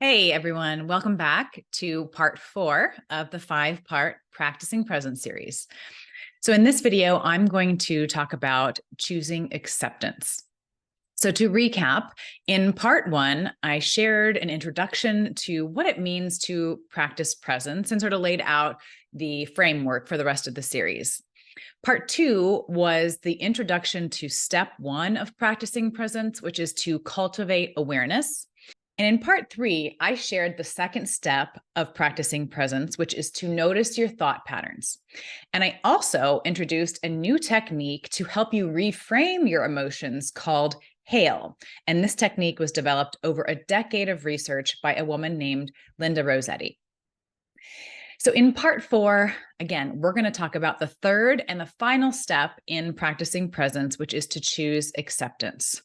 Hey everyone, welcome back to part 4 of the 5-part Practicing Presence series. So in this video, I'm going to talk about choosing acceptance. So to recap, in part 1, I shared an introduction to what it means to practice presence and sort of laid out the framework for the rest of the series. Part 2 was the introduction to step 1 of practicing presence, which is to cultivate awareness. And in part 3, I shared the second step of practicing presence, which is to notice your thought patterns. And I also introduced a new technique to help you reframe your emotions called HAIL. And this technique was developed over a decade of research by a woman named Linda Rossetti. So in part 4, again, we're going to talk about the third and the final step in practicing presence, which is to choose acceptance.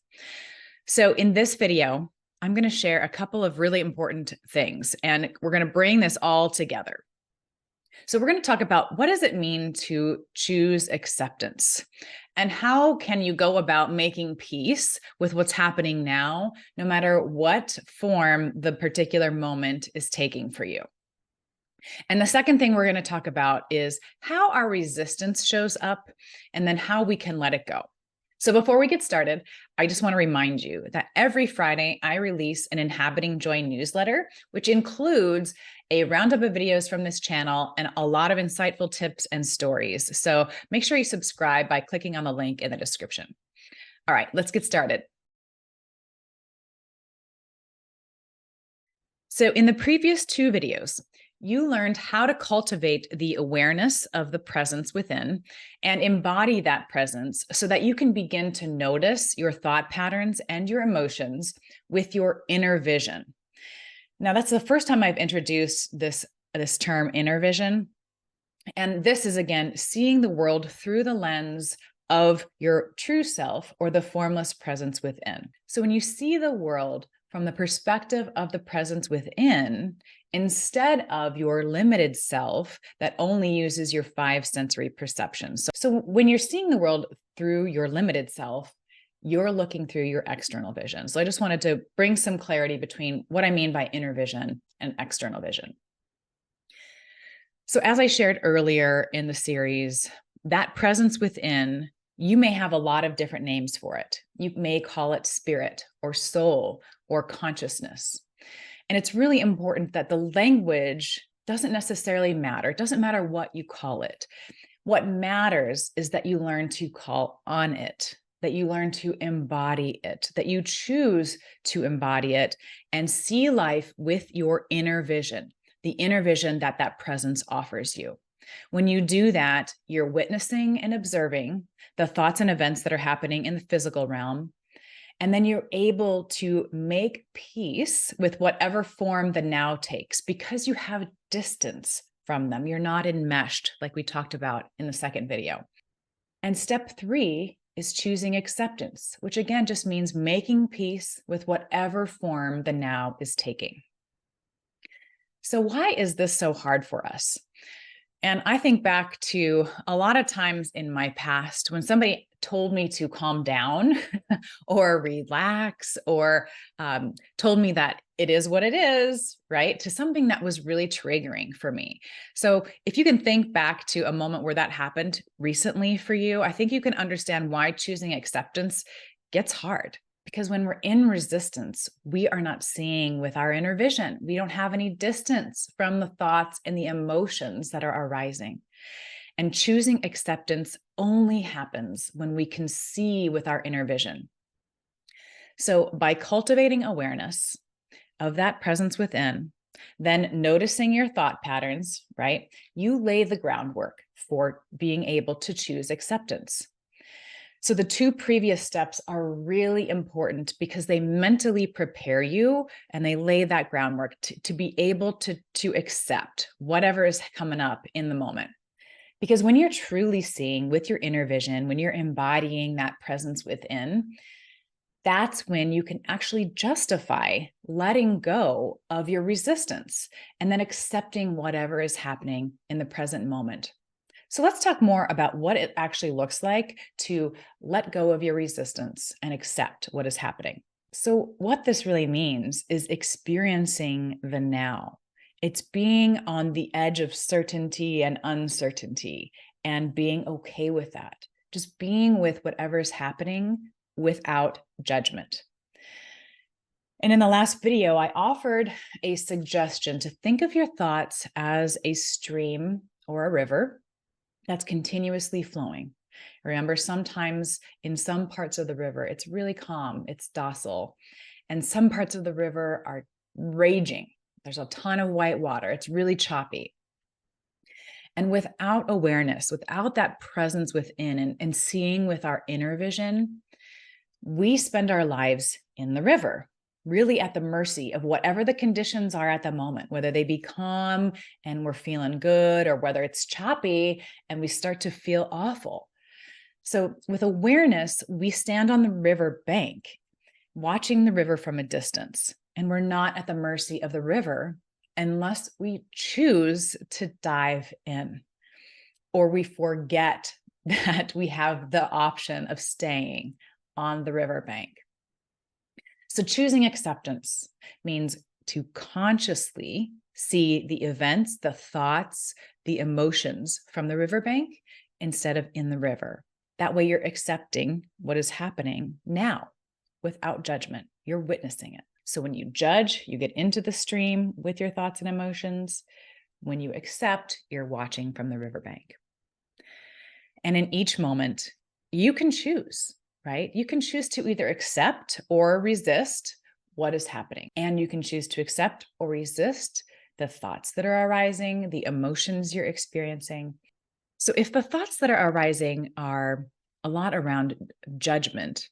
So in this video, I'm going to share a couple of really important things, and we're going to bring this all together. So we're going to talk about what does it mean to choose acceptance, and how can you go about making peace with what's happening now, no matter what form the particular moment is taking for you. And the second thing we're going to talk about is how our resistance shows up, and then how we can let it go. So before we get started, I just want to remind you that every Friday I release an Inhabiting Joy newsletter, which includes a roundup of videos from this channel and a lot of insightful tips and stories. So make sure you subscribe by clicking on the link in the description. All right, let's get started. So in the previous 2 videos, you learned how to cultivate the awareness of the presence within and embody that presence so that you can begin to notice your thought patterns and your emotions with your inner vision. Now, that's the first time I've introduced this term, inner vision. And this is, again, seeing the world through the lens of your true self or the formless presence within. So when you see the world from the perspective of the presence within, instead of your limited self that only uses your 5 sensory perceptions. So when you're seeing the world through your limited self, you're looking through your external vision. So I just wanted to bring some clarity between what I mean by inner vision and external vision. So as I shared earlier in the series, that presence within, you may have a lot of different names for it. You may call it spirit or soul or consciousness. And it's really important that the language doesn't necessarily matter. It doesn't matter what you call it. What matters is that you learn to call on it, that you learn to embody it, that you choose to embody it and see life with your inner vision, the inner vision that that presence offers you. When you do that, you're witnessing and observing the thoughts and events that are happening in the physical realm. And then you're able to make peace with whatever form the now takes because you have distance from them. You're not enmeshed, like we talked about in the second video. And step 3 is choosing acceptance, which again just means making peace with whatever form the now is taking. So why is this so hard for us? And I think back to a lot of times in my past when somebody told me to calm down or relax or told me that it is what it is, right? To something that was really triggering for me. So if you can think back to a moment where that happened recently for you, I think you can understand why choosing acceptance gets hard. Because when we're in resistance, we are not seeing with our inner vision. We don't have any distance from the thoughts and the emotions that are arising. And choosing acceptance only happens when we can see with our inner vision. So by cultivating awareness of that presence within, then noticing your thought patterns, right? You lay the groundwork for being able to choose acceptance. So the 2 previous steps are really important because they mentally prepare you and they lay that groundwork to be able to accept whatever is coming up in the moment. Because when you're truly seeing with your inner vision, when you're embodying that presence within, that's when you can actually justify letting go of your resistance and then accepting whatever is happening in the present moment. So let's talk more about what it actually looks like to let go of your resistance and accept what is happening. So, what this really means is experiencing the now. It's being on the edge of certainty and uncertainty and being okay with that. Just being with whatever's happening without judgment. And in the last video, I offered a suggestion to think of your thoughts as a stream or a river that's continuously flowing. Remember, sometimes in some parts of the river, it's really calm, it's docile, and some parts of the river are raging. There's a ton of white water, it's really choppy. And without awareness, without that presence within and seeing with our inner vision, we spend our lives in the river, really at the mercy of whatever the conditions are at the moment, whether they be calm and we're feeling good, or whether it's choppy and we start to feel awful. So, with awareness, we stand on the river bank, watching the river from a distance, and we're not at the mercy of the river unless we choose to dive in, or we forget that we have the option of staying on the riverbank. So choosing acceptance means to consciously see the events, the thoughts, the emotions from the riverbank instead of in the river. That way you're accepting what is happening now without judgment. You're witnessing it. So when you judge, you get into the stream with your thoughts and emotions. When you accept, you're watching from the riverbank. And in each moment, you can choose, right? You can choose to either accept or resist what is happening. And you can choose to accept or resist the thoughts that are arising, the emotions you're experiencing. So if the thoughts that are arising are a lot around judgment,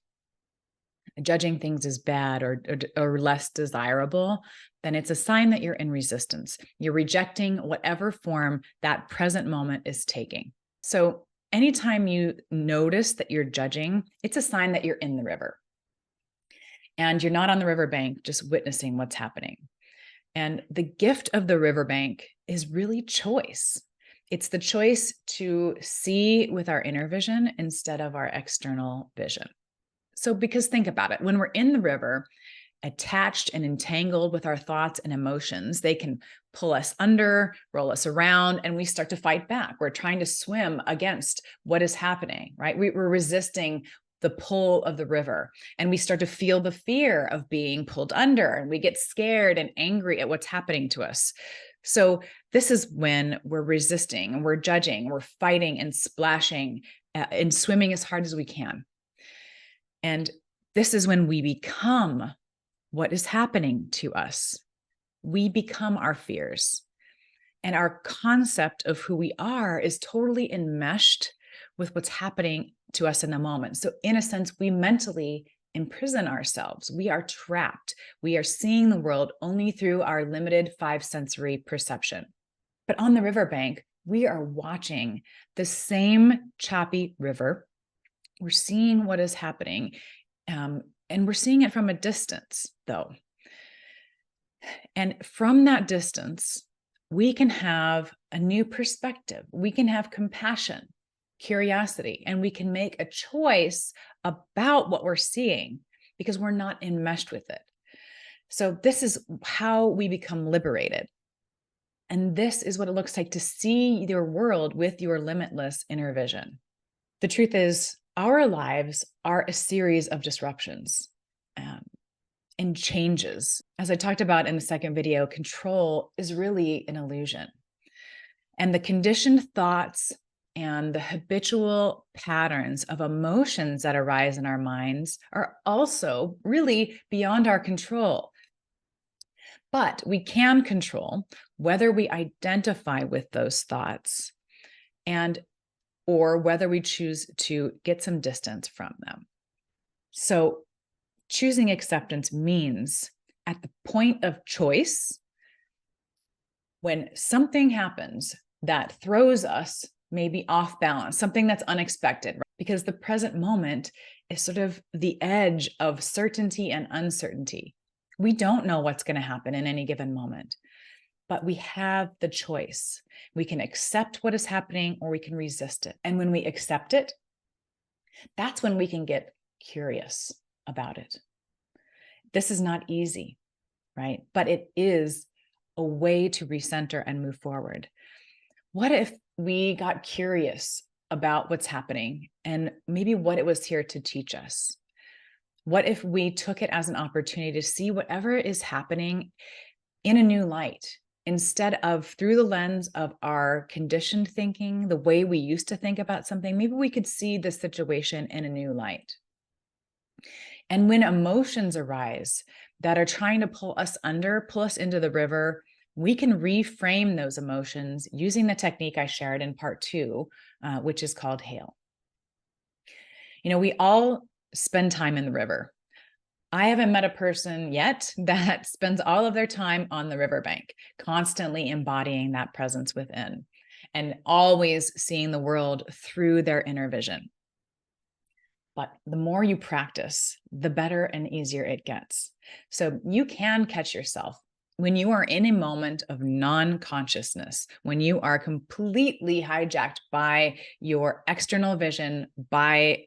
judging things as bad or less desirable, then it's a sign that you're in resistance. You're rejecting whatever form that present moment is taking. So anytime you notice that you're judging, it's a sign that you're in the river. And you're not on the riverbank just witnessing what's happening. And the gift of the riverbank is really choice. It's the choice to see with our inner vision instead of our external vision. So, because think about it, when we're in the river, attached and entangled with our thoughts and emotions, they can pull us under, roll us around, and we start to fight back. We're trying to swim against what is happening, right? We're resisting the pull of the river, and we start to feel the fear of being pulled under, and we get scared and angry at what's happening to us. So this is when we're resisting and we're judging, we're fighting and splashing and swimming as hard as we can. And this is when we become what is happening to us. We become our fears. And our concept of who we are is totally enmeshed with what's happening to us in the moment. So, in a sense, we mentally imprison ourselves. We are trapped. We are seeing the world only through our limited five sensory perception. But on the riverbank, we are watching the same choppy river. We're seeing what is happening. And we're seeing it from a distance, though. And from that distance, we can have a new perspective. We can have compassion, curiosity, and we can make a choice about what we're seeing because we're not enmeshed with it. So this is how we become liberated. And this is what it looks like to see your world with your limitless inner vision. The truth is, our lives are a series of disruptions and changes. As I talked about in the second video, control is really an illusion. And the conditioned thoughts and the habitual patterns of emotions that arise in our minds are also really beyond our control. But we can control whether we identify with those thoughts or whether we choose to get some distance from them. So choosing acceptance means at the point of choice, when something happens that throws us maybe off balance, something that's unexpected, right? Because the present moment is sort of the edge of certainty and uncertainty. We don't know what's going to happen in any given moment, but we have the choice. We can accept what is happening or we can resist it. And when we accept it, that's when we can get curious about it. This is not easy, right? But it is a way to recenter and move forward. What if we got curious about what's happening and maybe what it was here to teach us? What if we took it as an opportunity to see whatever is happening in a new light, instead of through the lens of our conditioned thinking, the way we used to think about something? Maybe we could see the situation in a new light. And when emotions arise that are trying to pull us under, pull us into the river, we can reframe those emotions using the technique I shared in part 2, which is called Hail. We all spend time in the river. I haven't met a person yet that spends all of their time on the riverbank, constantly embodying that presence within and always seeing the world through their inner vision. But the more you practice, the better and easier it gets. So you can catch yourself when you are in a moment of non-consciousness, when you are completely hijacked by your external vision, by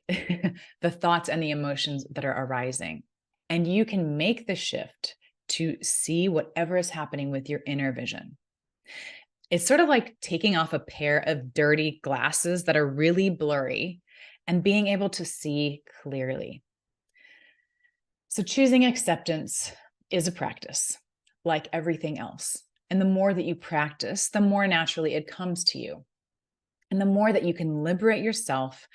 the thoughts and the emotions that are arising. And you can make the shift to see whatever is happening with your inner vision. It's sort of like taking off a pair of dirty glasses that are really blurry and being able to see clearly. So choosing acceptance is a practice, like everything else. And the more that you practice, the more naturally it comes to you. And the more that you can liberate yourself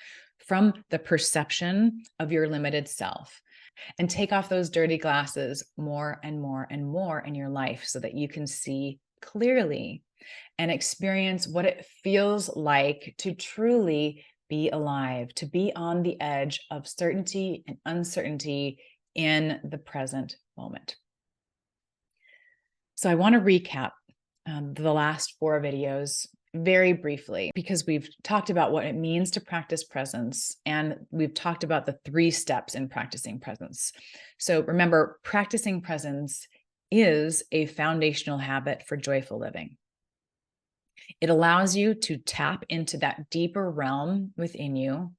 from the perception of your limited self and take off those dirty glasses more and more and more in your life so that you can see clearly and experience what it feels like to truly be alive, to be on the edge of certainty and uncertainty in the present moment. So I want to recap the last 4 videos very briefly, because we've talked about what it means to practice presence, and we've talked about the 3 steps in practicing presence. So remember, practicing presence is a foundational habit for joyful living. It allows you to tap into that deeper realm within you,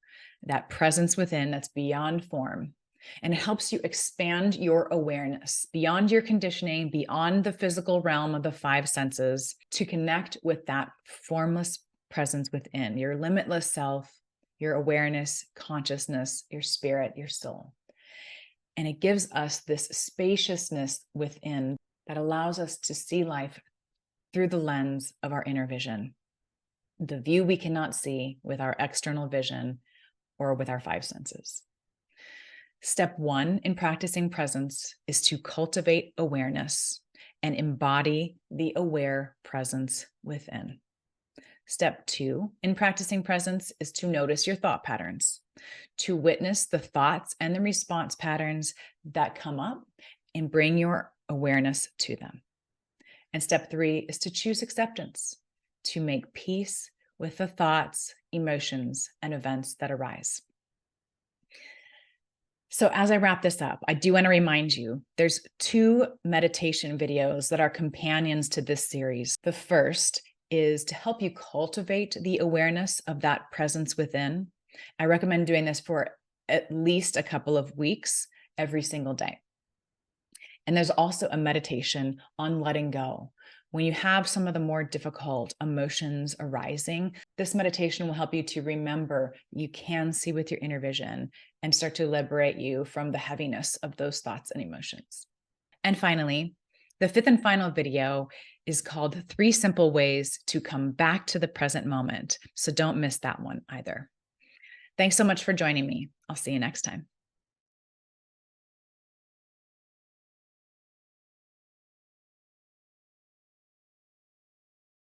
that presence within that's beyond form. And it helps you expand your awareness beyond your conditioning, beyond the physical realm of the 5 senses, to connect with that formless presence within, your limitless self, your awareness, consciousness, your spirit, your soul. And it gives us this spaciousness within that allows us to see life through the lens of our inner vision, the view we cannot see with our external vision or with our 5 senses. Step 1 in practicing presence is to cultivate awareness and embody the aware presence within. Step 2 in practicing presence is to notice your thought patterns, to witness the thoughts and the response patterns that come up and bring your awareness to them. And step 3 is to choose acceptance, to make peace with the thoughts, emotions, and events that arise. So as I wrap this up, I do want to remind you, there's 2 meditation videos that are companions to this series. The first is to help you cultivate the awareness of that presence within. I recommend doing this for at least a couple of weeks every single day. And there's also a meditation on letting go. When you have some of the more difficult emotions arising, this meditation will help you to remember you can see with your inner vision and start to liberate you from the heaviness of those thoughts and emotions. And finally, the 5th and final video is called 3 Simple Ways to Come Back to the Present Moment. So don't miss that one either. Thanks so much for joining me. I'll see you next time.